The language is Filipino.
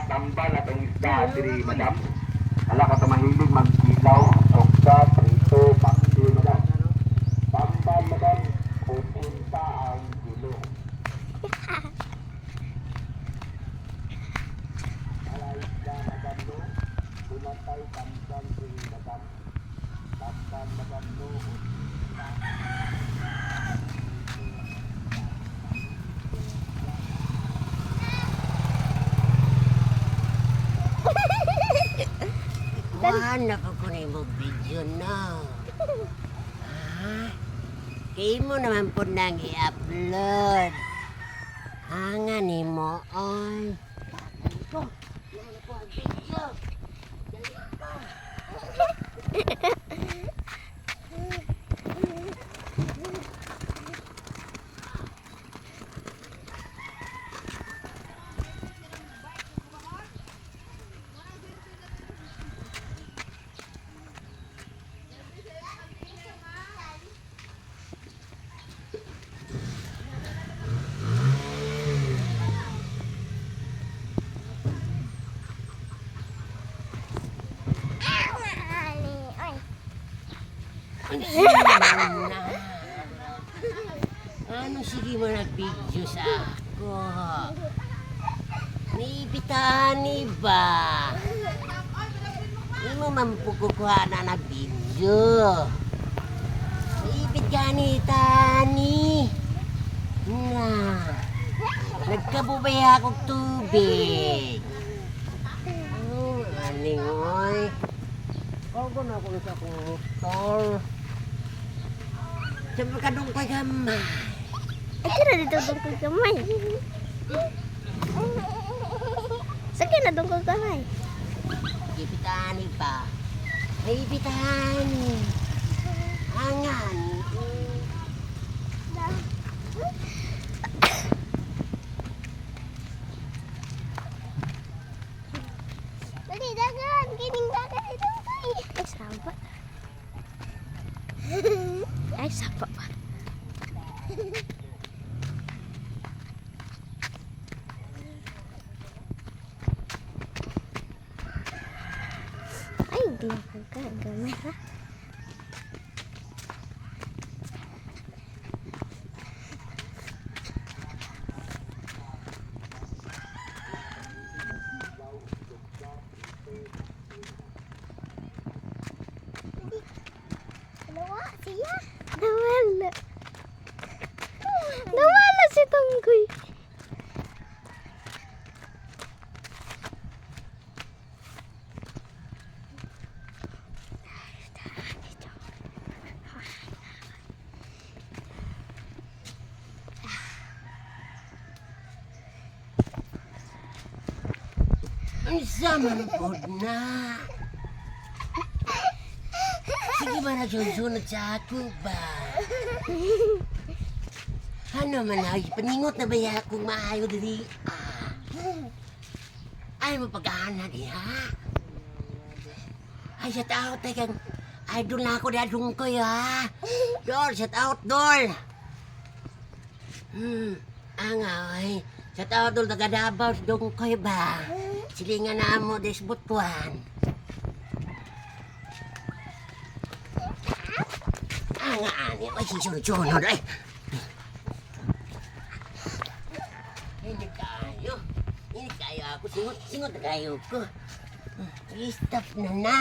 tambal at ang isda diri, madam. Ala ka mahilig magkilaw, soksa, prito, paksi, madam. Tambal, madam, pupunta ang kilo. Ala isda, madam, no? Pumatay tambal diri, madam. Tambal, madam, no? Wala pa ko na mo video na. Kaya mo naman po nang i-upload. Nga ni mo, oy. Ito, naman po ang video. Ano sige mo nag-video sa ako? Nibitani ba? Hindi mo mampukukuha na video. Nibit ka ni Tani. Na. Nagkabubaya akong tubig. Aning oy. Bago na ako sa akong motor. Sabi ka doon kay gamay. Ay, kira dito doon ko gamay. Sakit na doon ko gamay. Ipitani pa. Ay, ipitani. Angan. Dali, dagan. Kining dagan ito. Ay, sabat. Ay, sabat pa. Ay, di ako gagamay ha. Nawa siya. Nawala. Nawala si Tunggoy. Ang zaman po na. Sige ba na sunod sa ako ba? Ano man ay paningot na ba akong maayo diri? Ay mo pagkahana di ha? Ay shout out kang idol na ako da dungkoy ha. Dol, shout out dol. Angay. Shout out dol taga Davao dungkoy ba? Silingan na mo des butuan. Ani, ay sisunod-sunod ay. Hindi kayo ako, singot na kayo ko. I-stop na na.